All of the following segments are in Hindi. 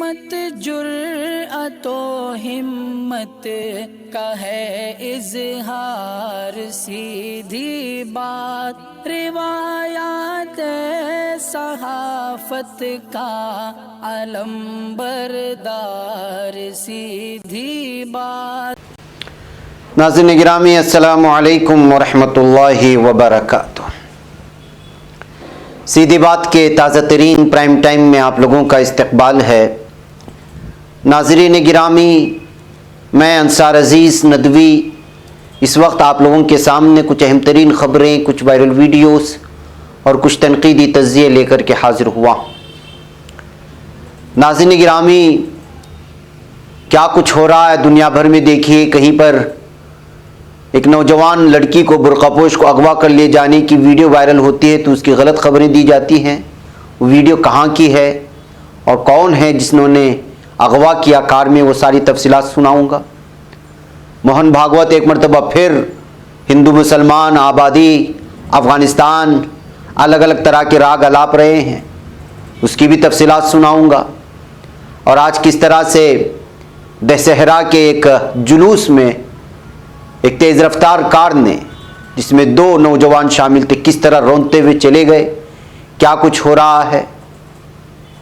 सीमत जुर्अतो हिम्मत का है इजहार, सीधी बात रिवायात सहाफत का अलंबरदार, सीधी बात। नाज़रीन गिरामी, अस्सलामु अलैकुम वरहमतुल्लाहि वबरकातुह। सीधी बात के ताज़ा तरीन प्राइम टाइम में आप लोगों का इस्तकबाल है। नाज़रीन गिरामी, मैं अंसार अज़ीज़ नदवी इस वक्त आप लोगों के सामने कुछ अहम तरीन ख़बरें, कुछ वायरल वीडियोस और कुछ तनक़ीदी तज़्ज़िये लेकर के हाज़िर हुआ। नाज़रीन गिरामी, क्या कुछ हो रहा है दुनिया भर में। देखिए, कहीं पर एक नौजवान लड़की को बुर्कापोश को अगवा कर ले जाने की वीडियो वायरल होती है तो उसकी गलत खबरें दी जाती हैं। वो वीडियो कहाँ की है और कौन है जिन्होंने अगवा किया कार में, वो सारी तफसीलात सुनाऊंगा। मोहन भागवत एक मरतबा फिर हिंदू मुसलमान, आबादी, अफ़गानिस्तान, अलग अलग तरह के राग अलाप रहे हैं, उसकी भी तफसीलात सुनाऊंगा। और आज किस तरह से दशहरा के एक जुलूस में एक तेज़ रफ्तार कार ने, जिसमें 2 नौजवान शामिल थे, किस तरह रोंते हुए चले गए। क्या कुछ हो रहा है,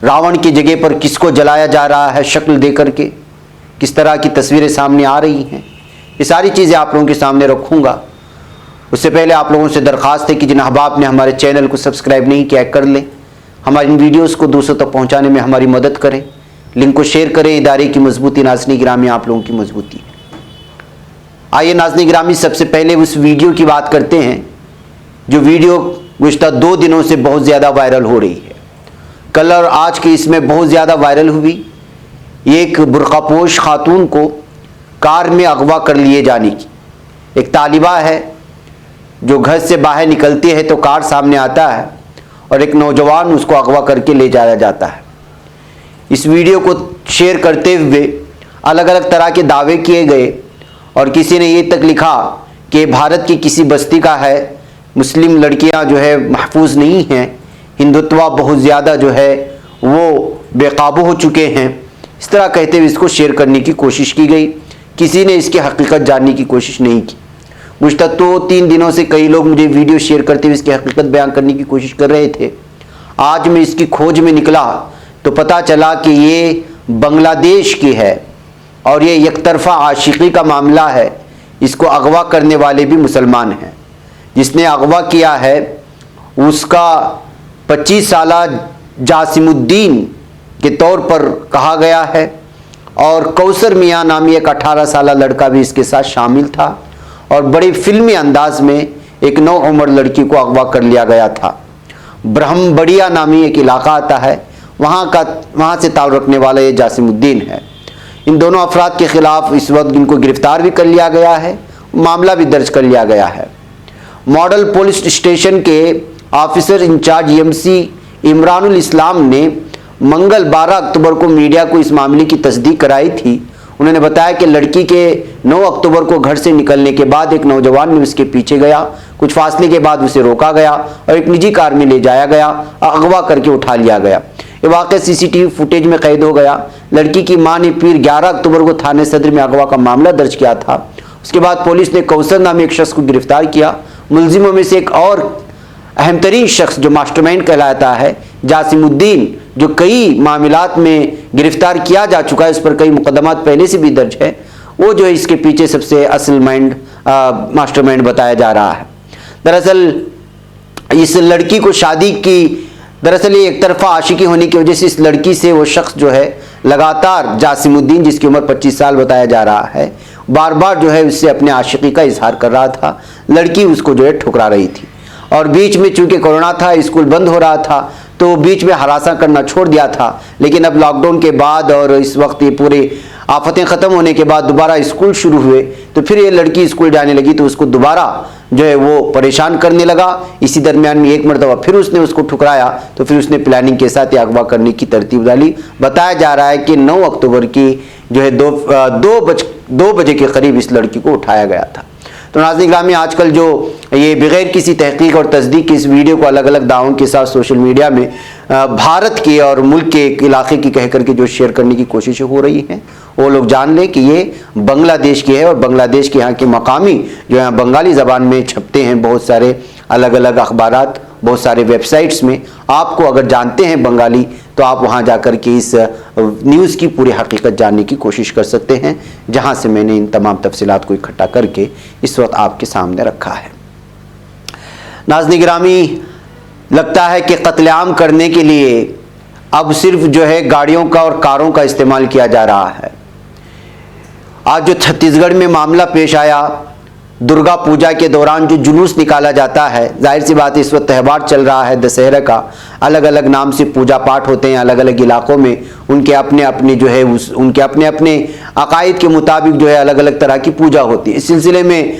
रावण की जगह पर किसको जलाया जा रहा है शक्ल दे करके, किस तरह की तस्वीरें सामने आ रही हैं, ये सारी चीज़ें आप लोगों के सामने रखूँगा। उससे पहले आप लोगों से दरख्वास्त है कि जिन अहबाब ने हमारे चैनल को सब्सक्राइब नहीं किया कर लें, हमारी इन वीडियोज़ को दूसरों तक पहुँचाने में हमारी मदद करें, लिंक को शेयर करें। इदारे की मजबूती नाज़रीन गिरामी आप लोगों की मजबूती है। आइए नाज़रीन गिरामी, सबसे पहले उस वीडियो की बात करते हैं जो वीडियो गुज़िश्ता 2 दिनों से बहुत ज़्यादा वायरल हो रही है। कल और आज के इसमें बहुत ज़्यादा वायरल हुई एक बुर्कापोश खातून को कार में अगवा कर लिए जाने की। एक तालिबा है जो घर से बाहर निकलती है तो कार सामने आता है और एक नौजवान उसको अगवा करके ले जाया जाता है। इस वीडियो को शेयर करते हुए अलग अलग तरह के दावे किए गए और किसी ने ये तक लिखा कि भारत की किसी बस्ती का है, मुस्लिम लड़कियां जो है महफूज नहीं हैं, हिंदुत्व बहुत ज़्यादा जो है वो बेकाबू हो चुके हैं। इस तरह कहते हुए इसको शेयर करने की कोशिश की गई। किसी ने इसकी हकीकत जानने की कोशिश नहीं की। गुज़िश्ता 2-3 दिनों से कई लोग मुझे वीडियो शेयर करते हुए इसकी हकीकत बयान करने की कोशिश कर रहे थे। आज मैं इसकी खोज में निकला तो पता चला कि ये बांग्लादेश की है और ये एक तरफा आशिकी का मामला है। इसको अगवा करने वाले भी मुसलमान हैं। जिसने अगवा किया है उसका 25 साला जासिमुद्दीन के तौर पर कहा गया है और कौसर मियाँ नामी एक 18 साला लड़का भी इसके साथ शामिल था और बड़े फिल्मी अंदाज में एक 9 उम्र लड़की को अगवा कर लिया गया था। ब्रह्मबड़िया नामी एक इलाका आता है, वहाँ से ताल्लुक़ रखने वाला ये जासिमुद्दीन है। इन दोनों अफराद के ख़िलाफ़ इस वक्त इनको गिरफ़्तार भी कर लिया गया है, मामला भी दर्ज कर लिया गया है। मॉडल पुलिस स्टेशन के ऑफिसर इंचार्ज EMC इमरानुल इस्लाम ने मंगल 12 अक्टूबर को मीडिया को इस मामले की तस्दीक कराई थी। उन्होंने बताया कि लड़की के 9 अक्टूबर को घर से निकलने के बाद एक नौजवान ने उसके पीछे गया, कुछ फासले के बाद उसे रोका गया और एक निजी कार में ले जाया गया, अगवा करके उठा लिया गया। ये वाक़या CCTV फुटेज में कैद हो गया। लड़की की मां ने फिर 11 अक्टूबर को थाने सदर में अगवा का मामला दर्ज किया था। उसके बाद पुलिस ने कौसर नामी एक शख्स को गिरफ्तार किया। मुलजिमों में से एक और अहम तरीन शख्स जो मास्टरमाइंड कहलाता है, जासिमुद्दीन, जो कई मामलात में गिरफ्तार किया जा चुका है, उस पर कई मुकदमात पहले से भी दर्ज है, वो जो है इसके पीछे सबसे असल मास्टरमाइंड बताया जा रहा है। दरअसल इस लड़की को शादी की, दरअसल ये एक तरफा आशिकी होने की वजह से इस लड़की से वो शख्स जो है लगातार, जासिमुद्दीन जिसकी उम्र 25 साल बताया जा रहा है, बार बार जो है उससे अपने आशिकी का इजहार कर रहा था। लड़की उसको जो है ठुकरा रही थी और बीच में चूंकि कोरोना था, स्कूल बंद हो रहा था तो बीच में हरासा करना छोड़ दिया था। लेकिन अब लॉकडाउन के बाद और इस वक्त ये पूरी आफतें ख़त्म होने के बाद दोबारा स्कूल शुरू हुए तो फिर ये लड़की स्कूल जाने लगी तो उसको दोबारा जो है वो परेशान करने लगा। इसी दरमियान में एक मरतबा फिर उसने उसको ठुकराया तो फिर उसने प्लानिंग के साथ ये अगवा करने की तरतीब डाली। बताया जा रहा है कि 9 अक्टूबर की जो है 2 बजे के करीब इस लड़की को उठाया गया था। तो नाज़रीन गिरामी, आजकल जो ये बगैर किसी तहकीक और तस्दीक के इस वीडियो को अलग अलग दावों के साथ सोशल मीडिया में भारत के और मुल्क के एक इलाके की कह करके जो शेयर करने की कोशिशें हो रही हैं, वो लोग जान लें कि ये बांग्लादेश की है और बांग्लादेश के यहाँ के मकामी जो यहाँ बंगाली ज़बान में छपते हैं बहुत सारे अलग अलग अखबारात, बहुत सारे वेबसाइट्स में। आपको अगर जानते हैं बंगाली तो आप वहाँ जाकर के इस न्यूज़ की पूरी हकीकत जानने की कोशिश कर सकते हैं, जहाँ से मैंने इन तमाम तफसीलात को इकट्ठा करके इस वक्त आपके सामने रखा है। नाज़रीन गिरामी, लगता है कि कत्लेआम करने के लिए अब सिर्फ जो है गाड़ियों का और कारों का इस्तेमाल किया जा रहा है। आज जो छत्तीसगढ़ में मामला पेश आया, दुर्गा पूजा के दौरान जो जुलूस निकाला जाता है, जाहिर सी बात है इस वक्त त्यौहार चल रहा है दशहरा का, अलग अलग नाम से पूजा पाठ होते हैं अलग अलग इलाकों में, उनके अपने अपने जो है उनके अपने अपने अकायद के मुताबिक जो है अलग अलग तरह की पूजा होती है। इस सिलसिले में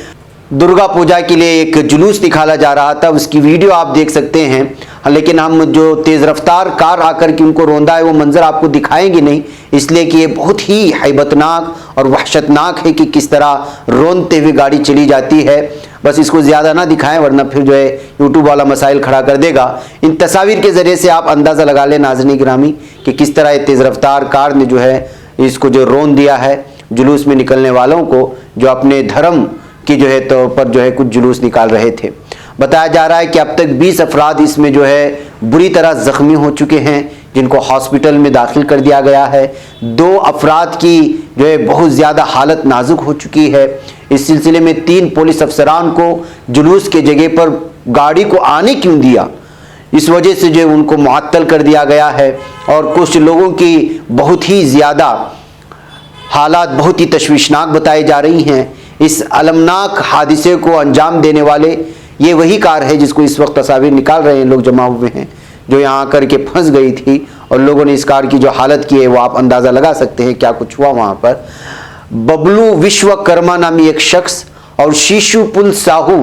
दुर्गा पूजा के लिए एक जुलूस निकाला जा रहा था, उसकी वीडियो आप देख सकते हैं, लेकिन हम जो तेज़ रफ्तार कार आकर के उनको रोंदा है वो मंजर आपको दिखाएंगे नहीं, इसलिए कि ये बहुत ही हैबतनाक और वहशतनाक है कि किस तरह रोंदते हुए गाड़ी चली जाती है। बस इसको ज़्यादा ना दिखाएं वरना फिर जो है यूट्यूब वाला मसाइल खड़ा कर देगा। इन तस्वीर के ज़रिए से आप अंदाज़ा लगा लें नाज़रीन गिरामी कि किस तरह तेज़ रफ्तार कार ने जो है इसको जो रोन दिया है जुलूस में निकलने वालों को, जो अपने धर्म की जो है तौर पर जो है कुछ जुलूस निकाल रहे थे। बताया जा रहा है कि अब तक 20 अफराद इसमें जो है बुरी तरह ज़ख्मी हो चुके हैं, जिनको हॉस्पिटल में दाखिल कर दिया गया है। 2 अफराद की जो है बहुत ज़्यादा हालत नाजुक हो चुकी है। इस सिलसिले में 3 पुलिस अफसरान को जुलूस के जगह पर गाड़ी को आने क्यों दिया, इस वजह से जो है उनको मुअत्तल कर दिया गया है। और कुछ लोगों की बहुत ही ज़्यादा हालात बहुत ही तशवीशनाक बताई जा रही हैं। इस अलमनाक हादिसे को अंजाम देने वाले ये वही कार है जिसको इस वक्त तस्वीर निकाल रहे हैं लोग जमा हुए हैं, जो यहाँ आकर के फंस गई थी और लोगों ने इस कार की जो हालत की है वो आप अंदाज़ा लगा सकते हैं क्या कुछ हुआ वहाँ पर। बबलू विश्वकर्मा नामी एक शख्स और शीशुपुल साहू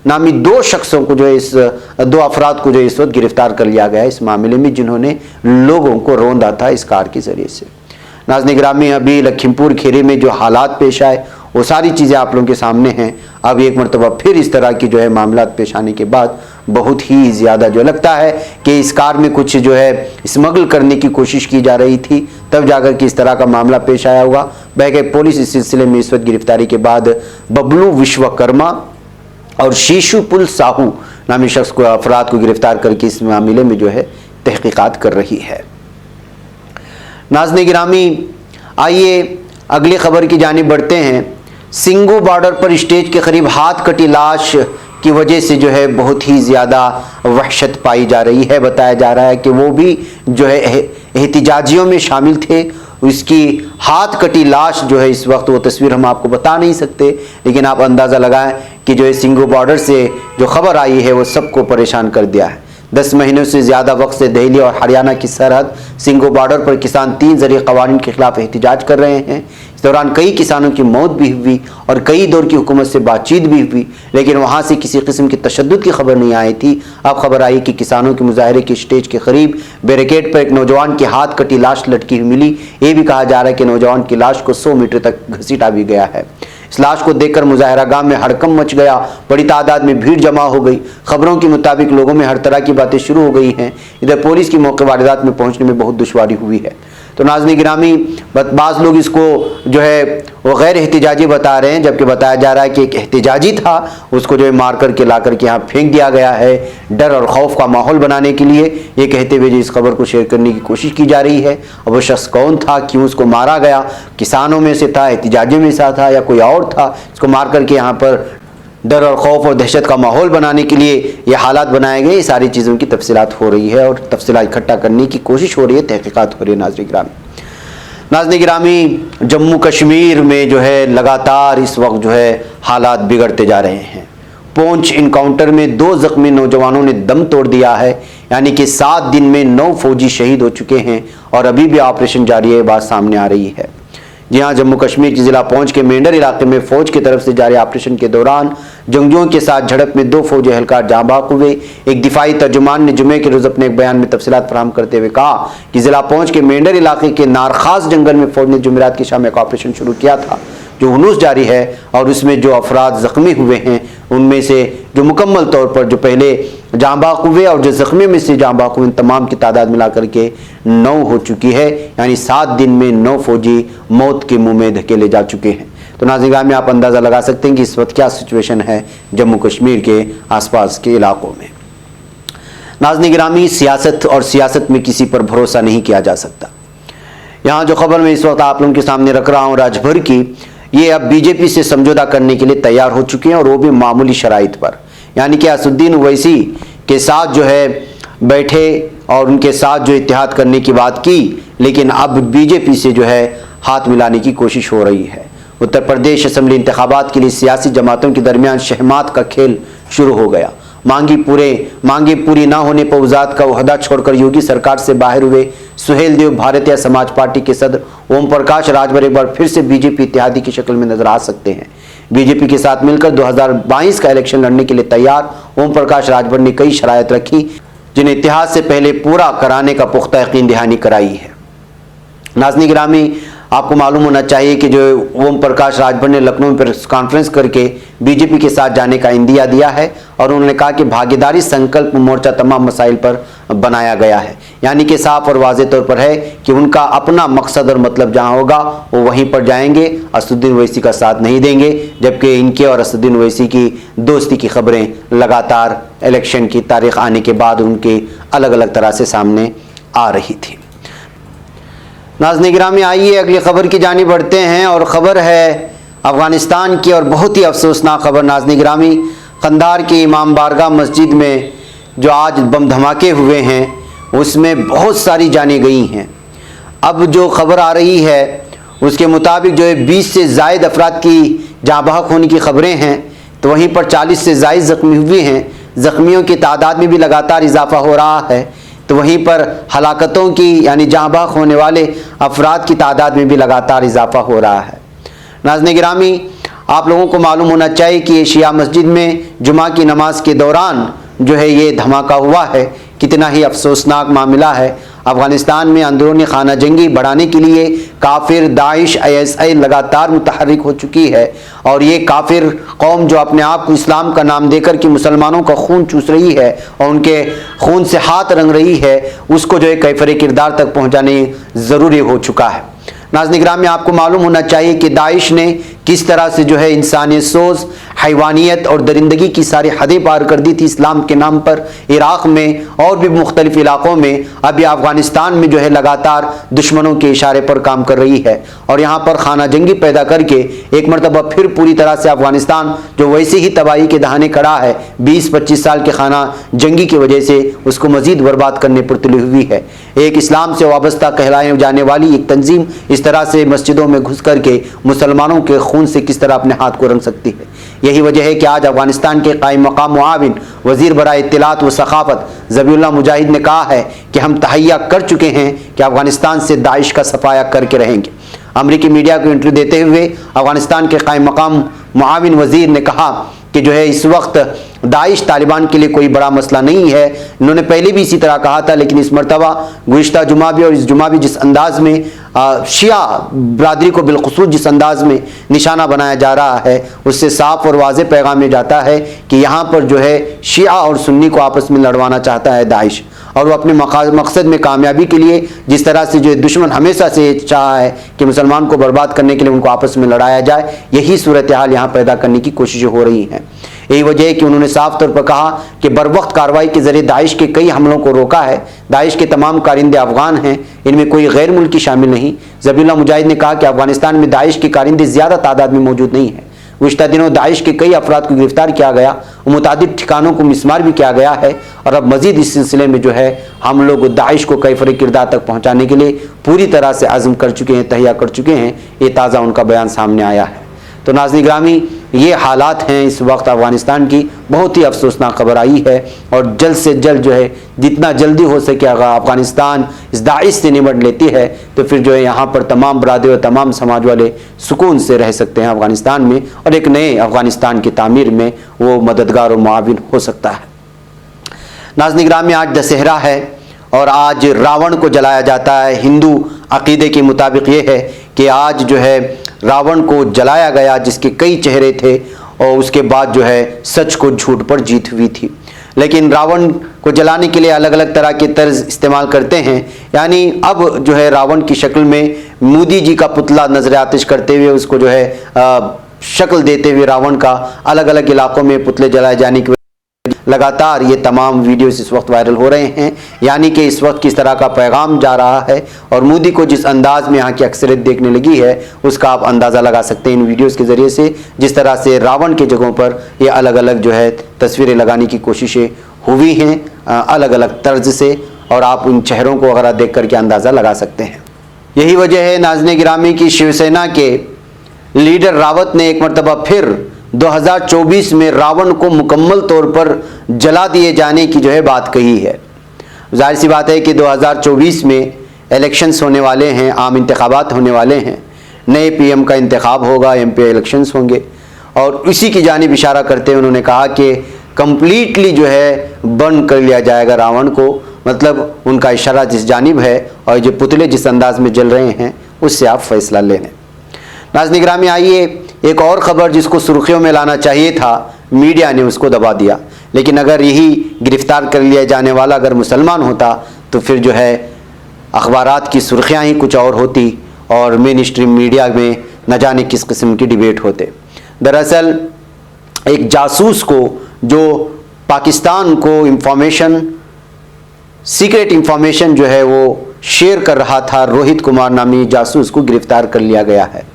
नामी 2 शख्सों को जो है इस 2 अफराद को जो इस वक्त गिरफ्तार कर लिया गया है इस मामले में, जिन्होंने लोगों को रौंदा था इस कार के ज़रिए से। नाज़रीन गिरामी, अभी लखीमपुर खीरी में जो हालात पेश आए वो सारी चीज़ें आप लोगों के सामने हैं। अब एक मरतबा फिर इस तरह की जो है मामला पेश आने के बाद बहुत ही ज़्यादा जो लगता है कि इस कार में कुछ जो है स्मगल करने की कोशिश की जा रही थी, तब जाकर के इस तरह का मामला पेश आया होगा। बहके पुलिस इस सिलसिले में इस वक्त गिरफ्तारी के बाद बबलू विश्वकर्मा और शीशुपुल साहू नामी शख्स को अफराद को गिरफ्तार करके इस मामले में जो है तहकीकात कर रही है। नाज़रीन गिरामी, आइए अगली खबर की जानिब बढ़ते हैं। सिंगू बॉर्डर पर स्टेज के करीब हाथ कटी लाश की वजह से जो है बहुत ही ज़्यादा वहशत पाई जा रही है। बताया जा रहा है कि वो भी जो है एहतिजाजियों में शामिल थे। उसकी हाथ कटी लाश जो है इस वक्त वो तस्वीर हम आपको बता नहीं सकते, लेकिन आप अंदाज़ा लगाएं कि जो है सिंगू बॉर्डर से जो खबर आई है वो सबको परेशान कर दिया है। 10 महीनों से ज़्यादा वक्त से दिल्ली और हरियाणा की सरहद सिंगू बॉर्डर पर किसान 3 ज़रिए कवानीन के खिलाफ एहतिजाज कर रहे हैं। इस दौरान कई किसानों की मौत भी हुई और कई दौर की हुकूमत से बातचीत भी हुई, लेकिन वहाँ से किसी किस्म की तशद्दुद की खबर नहीं आई थी। अब खबर आई कि किसानों के मुजाहरे के स्टेज के करीब बैरिकेड पर एक नौजवान की हाथ कटी लाश लटकी हुई मिली। ये भी कहा जा रहा है कि नौजवान की लाश को 100 मीटर तक घसीटा भी गया है। इस लाश को देखकर मुजाहरा गाह में हड़कंप मच गया, बड़ी तादाद में भीड़ जमा हो गई। खबरों के मुताबिक लोगों में हर तरह की बातें शुरू हो गई हैं। इधर पुलिस की मौके वारदात में पहुंचने में बहुत दुश्वारी हुई है। तो नाज़रीन गिरामी, बाज़ लोग इसको जो है वो गैर एहतिजाजी बता रहे हैं, जबकि बताया जा रहा है कि एक एहतिजाजी था, उसको जो है मार करके ला करके यहाँ फेंक दिया गया है डर और खौफ का माहौल बनाने के लिए। ये कहते हुए जो इस खबर को शेयर करने की कोशिश की जा रही है। अब वो शख्स कौन था, क्यों उसको मारा गया, किसानों में से था, एहतिजाजियों में से था या कोई और था, इसको मार करके यहाँ पर डर और खौफ और दहशत का माहौल बनाने के लिए ये हालात बनाए गए। ये सारी चीज़ों की तफसीलात हो रही है और तफसीलात इकट्ठा करने की कोशिश हो रही है, तहकीकात हो रही है। नाज़रीन गिरामी, जम्मू कश्मीर में जो है लगातार इस वक्त जो है हालात बिगड़ते जा रहे हैं। पुंछ इनकाउंटर में 2 ज़ख्मी नौजवानों ने दम तोड़ दिया है, यानी कि 7 दिन में 9 फौजी शहीद हो चुके हैं और अभी भी ऑपरेशन जारी है, बात सामने आ रही है। जी हाँ, जम्मू कश्मीर के ज़िला पुंछ के मेंढर इलाके में फ़ौज की तरफ से जारी ऑपरेशन के दौरान जंगजुओं के साथ झड़प में 2 फौजी एहलकार जाँ बाक हुए। एक दिफाई तर्जुमान ने जुमे के रोज़ अपने एक बयान में तफसीलात फराहम करते हुए कहा कि ज़िला पुंछ के मेंढर इलाके के नारखास जंगल में फ़ौज ने जुमेरात की शाम एक ऑपरेशन शुरू किया था। जो हुनूस जारी है और उसमें जो अफराद ज़ख्मी हुए हैं उनमें से जो मुकम्मल तौर पर जो पहले जाँ बाक हुए और जो ज़ख्मियों में से जाँ बाक हुए, तमाम की तादाद मिला करके 9 हो चुकी है। यानी 7 दिन में 9 फौजी मौत के मुँह में धकेले जा चुके हैं। तो नाज़रीन में आप अंदाज़ा लगा सकते हैं कि इस वक्त क्या सिचुएशन है जम्मू कश्मीर के आसपास के इलाकों में। नाज़रीन गिरामी, सियासत और सियासत में किसी पर भरोसा नहीं किया जा सकता। यहाँ जो खबर मैं इस वक्त आप लोगों के सामने रख रहा हूँ राजभर की, ये अब बीजेपी से समझौता करने के लिए तैयार हो चुके हैं और वो भी मामूली शराइत पर। यानी कि असदुद्दीन ओवैसी के साथ जो है बैठे और उनके साथ जो इत्तेहाद करने की बात की, लेकिन अब बीजेपी से जो है हाथ मिलाने की कोशिश हो रही है। उत्तर प्रदेश असेंबली इंतखाबात के लिए सियासी जमातों के दरमियान शहमात का खेल शुरू हो गया। मांगी पूरी ना होने पर वज़ारत का ओहदा छोड़कर योगी सरकार से बाहर हुए सुहेल देव भारतीय समाज पार्टी के सदर ओम प्रकाश राजभर एक बार फिर से बीजेपी इत्तेहादी की शक्ल में नजर आ सकते हैं। बीजेपी के साथ मिलकर 2022 का इलेक्शन लड़ने के लिए तैयार ओम प्रकाश राजभर ने कई शराइत रखी, जिन्हें इत्तेहाद से पहले पूरा कराने का पुख्ता यकीन दहानी कराई है। नाज़रीन गिरामी, आपको मालूम होना चाहिए कि जो ओम प्रकाश राजभर ने लखनऊ में प्रेस कॉन्फ्रेंस करके बीजेपी के साथ जाने का इंदिया दिया है और उन्होंने कहा कि भागीदारी संकल्प मोर्चा तमाम मसाइल पर बनाया गया है। यानी कि साफ और वाज़ेह तौर पर है कि उनका अपना मकसद और मतलब जहां होगा वो वहीं पर जाएंगे, असदुद्दीन ओवैसी का साथ नहीं देंगे। जबकि इनके और असदुद्दीन ओवैसी की दोस्ती की खबरें लगातार इलेक्शन की तारीख आने के बाद उनके अलग अलग तरह से सामने आ रही थी। नाज़रीन गिरामी, आइए अगली खबर की जानिब बढ़ते हैं और ख़बर है अफ़गानिस्तान की और बहुत ही अफसोसनाक खबर। नाज़रीन गिरामी, कंधार की इमाम बारगाह मस्जिद में जो आज बम धमाके हुए हैं उसमें बहुत सारी जानें गई हैं। अब जो खबर आ रही है उसके मुताबिक जो है 20 से ज़ायद अफराद की जाँ बहक होने की खबरें हैं, तो वहीं पर 40 से ज़ायद ज़ख्मी हुए हैं। ज़ख्मियों की तादाद में भी लगातार इजाफा हो रहा है, तो वहीं पर हलाकतों की यानी जाँ बहक होने वाले अफराद की तादाद में भी लगातार इजाफा हो रहा है। नाज़रीन गिरामी, आप लोगों को मालूम होना चाहिए कि ये शिया मस्जिद में जुमा की नमाज के दौरान जो है ये धमाका हुआ है। कितना ही अफसोसनाक मामला है। अफ़गानिस्तान में अंदरूनी खाना जंगी बढ़ाने के लिए काफिर दाइश ISI लगातार मुतहर्रिक हो चुकी है और ये काफिर कौम जो अपने आप को इस्लाम का नाम देकर कि मुसलमानों का खून चूस रही है और उनके खून से हाथ रंग रही है, उसको जो है कैफरे किरदार तक पहुँचाने ज़रूरी हो चुका है। नाज़रीन गिरामी, आपको मालूम होना चाहिए कि दाइश ने किस तरह से जो है इंसानियत सोच, हैवानियत और दरिंदगी की सारी हदें पार कर दी थी इस्लाम के नाम पर। इराक़ में और भी मुख्तलिफ इलाक़ों में अभी अफ़गानिस्तान में जो है लगातार दुश्मनों के इशारे पर काम कर रही है और यहाँ पर खाना जंगी पैदा करके एक मरतबा फिर पूरी तरह से अफ़गानिस्तान जो वैसे ही तबाही के दहाने खड़ा है 20-25 साल के खाना जंगी की वजह से उसको मज़ीद बर्बाद करने पर तुली हुई है। एक इस्लाम से वाबस्ता कहलाए जाने वाली एक तंजीम इस तरह से मस्जिदों में घुस करके मुसलमानों के खून से किस तरह अपने हाथ को रंग सकती है। यही वजह है कि आज अफगानिस्तान के कायम मकाम मुआविन वज़ीर बराए इत्तिलात व सखाफ़त ज़बीउल्लाह मुजाहिद ने कहा है कि हम तहैया कर चुके हैं कि अफगानिस्तान से दाइश का सफाया करके रहेंगे। अमरीकी मीडिया को इंटरव्यू देते हुए अफगानिस्तान के कायम मकाम मुआविन वज़ीर ने कहा कि जो है इस वक्त दाइश तालिबान के लिए कोई बड़ा मसला नहीं है। इन्होंने पहले भी इसी तरह कहा था, लेकिन इस मरतबा गुज़िश्ता जुमा भी और इस जुमा भी जिस अंदाज में शिया बरादरी को बिलखुसूस जिस अंदाज में निशाना बनाया जा रहा है उससे साफ और वाज़ेह पैगाम ये जाता है कि यहाँ पर जो है शिया और सुन्नी को आपस में लड़वाना चाहता है दाइश और वो अपने मकसद में कामयाबी के लिए जिस तरह से जो दुश्मन हमेशा से चाहा है कि मुसलमान को बर्बाद करने के लिए उनको आपस में लड़ाया जाए, यही सूरत हाल यहाँ पैदा करने की कोशिशें हो रही हैं। यही वजह है कि उन्होंने साफ तौर पर कहा कि बरवक्त कार्रवाई के जरिए दाइश के कई हमलों को रोका है। दाइश के तमाम कारिंदे अफगान हैं, इनमें कोई गैर मुल्की शामिल नहीं। ज़बीउल्लाह मुजाहिद ने कहा कि अफगानिस्तान में दाइश के कारिंदे ज़्यादा तादाद में मौजूद नहीं है। गुज़िश्ता दिनों दाइश के कई अफराद को गिरफ्तार किया गया, मुतादिद ठिकानों को मिसमार भी किया गया है और अब मजीद इस सिलसिले में जो है हम लोग दाइश को कैफरे किरदार तक पहुँचाने के लिए पूरी तरह से आज़म कर चुके हैं, तैयार कर चुके हैं। ये ताज़ा उनका बयान सामने आया है। तो नाज़रीन गिरामी, ये हालात हैं इस वक्त अफ़गानिस्तान की। बहुत ही अफसोसनाक खबर आई है और जल्द से जल्द जो है जितना जल्दी हो सके अगर अफ़गानिस्तान इस दाइश से निपट लेती है तो फिर जो है यहाँ पर तमाम बरादरी और तमाम समाज वाले सुकून से रह सकते हैं अफ़गानिस्तान में और एक नए अफ़गानिस्तान की तामीर में वो मददगार और मुआविन हो सकता है। नाज़रीन गिरामी, आज दशहरा है और आज रावण को जलाया जाता है। हिंदू अक़ीदे के मुताबिक ये है कि आज जो है रावण को जलाया गया, जिसके कई चेहरे थे, और उसके बाद जो है सच को झूठ पर जीत हुई थी। लेकिन रावण को जलाने के लिए अलग अलग तरह के तर्ज इस्तेमाल करते हैं। यानी अब जो है रावण की शक्ल में मोदी जी का पुतला नजर आतिश करते हुए, उसको जो है शक्ल देते हुए रावण का अलग अलग इलाकों में पुतले जलाए जाने की लगातार ये तमाम वीडियोस इस वक्त वायरल हो रहे हैं। यानी कि इस वक्त किस तरह का पैगाम जा रहा है, और मोदी को जिस अंदाज में यहाँ की अक्सरियत देखने लगी है उसका आप अंदाज़ा लगा सकते हैं इन वीडियोस के ज़रिए से, जिस तरह से रावण के जगहों पर ये अलग अलग जो है तस्वीरें लगाने की कोशिशें हुई हैं अलग अलग तर्ज से, और आप उन चेहरों को अगर देख करके अंदाज़ा लगा सकते हैं। यही वजह है नाज़रीन गिरामी की शिवसेना के लीडर रावत ने एक मरतबा फिर 2024 में रावण को मुकम्मल तौर पर जला दिए जाने की जो है बात कही है। जाहिर सी बात है कि 2024 में इलेक्शंस होने वाले हैं, आम इंतखाबात होने वाले हैं, नए पीएम का इंतखाब होगा, एमपी इलेक्शंस होंगे, और इसी की जानिब इशारा करते हुए उन्होंने कहा कि कंप्लीटली जो है बर्न कर लिया जाएगा रावण को। मतलब उनका इशारा जिस जानिब है, और जो पुतले जिस अंदाज में जल रहे हैं उससे आप फैसला ले लें। नाज़रीन गिरामी, आइए एक और ख़बर जिसको सुर्खियों में लाना चाहिए था, मीडिया ने उसको दबा दिया। लेकिन अगर यही गिरफ्तार कर लिया जाने वाला अगर मुसलमान होता तो फिर जो है अखबारात की सुर्खियाँ ही कुछ और होती, और मेन स्ट्रीम मीडिया में न जाने किस किस्म की डिबेट होते। दरअसल एक जासूस को, जो पाकिस्तान को इंफॉर्मेशन, सीक्रेट इंफॉर्मेशन जो है वो शेयर कर रहा था, रोहित कुमार नामी जासूस को गिरफ्तार कर लिया गया है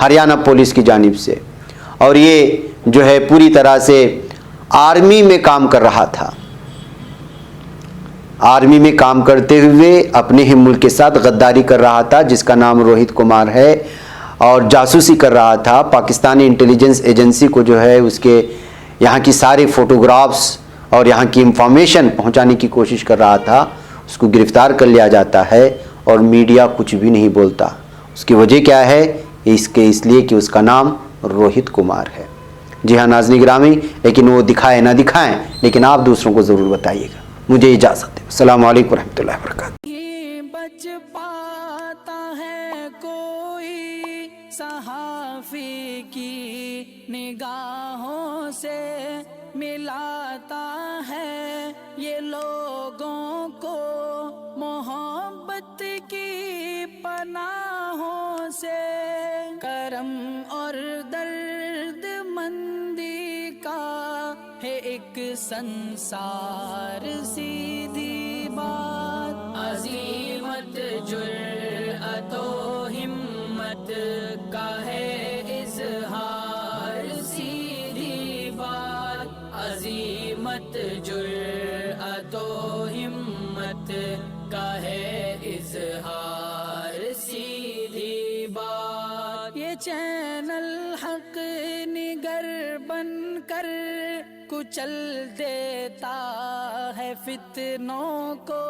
हरियाणा पुलिस की जानिब से। और ये जो है पूरी तरह से आर्मी में काम कर रहा था, आर्मी में काम करते हुए अपने ही मुल्क के साथ गद्दारी कर रहा था, जिसका नाम रोहित कुमार है, और जासूसी कर रहा था। पाकिस्तानी इंटेलिजेंस एजेंसी को जो है उसके यहाँ की सारे फोटोग्राफ्स और यहाँ की इंफॉर्मेशन पहुँचाने की कोशिश कर रहा था। उसको गिरफ्तार कर लिया जाता है और मीडिया कुछ भी नहीं बोलता। उसकी वजह क्या है? इसलिए कि उसका नाम रोहित कुमार है। जी हाँ नाज़रीन गिरामी, लेकिन वो दिखाए ना दिखाएं, लेकिन आप दूसरों को ज़रूर बताइएगा। मुझे इजाज़त है। अस्सलाम वालेकुम रहमतुल्लाहि व बरकातहू। ये बच पाता है कोई सहाफ़ी की निगाहों से, मिलाता है ये लोगों को मोहब्बत की पनाहों से। करम और दर्द मंदी का है एक संसार, सीधी बात। अज़ीमत जुर्अतो हिम्मत का है इज़हार, सीधी बात। अज़ीमत जुर्अतो हिम्मत का है इज़हार, सीधी बात। ये चैनल हक निगर बनकर कुचल देता है फितनों को।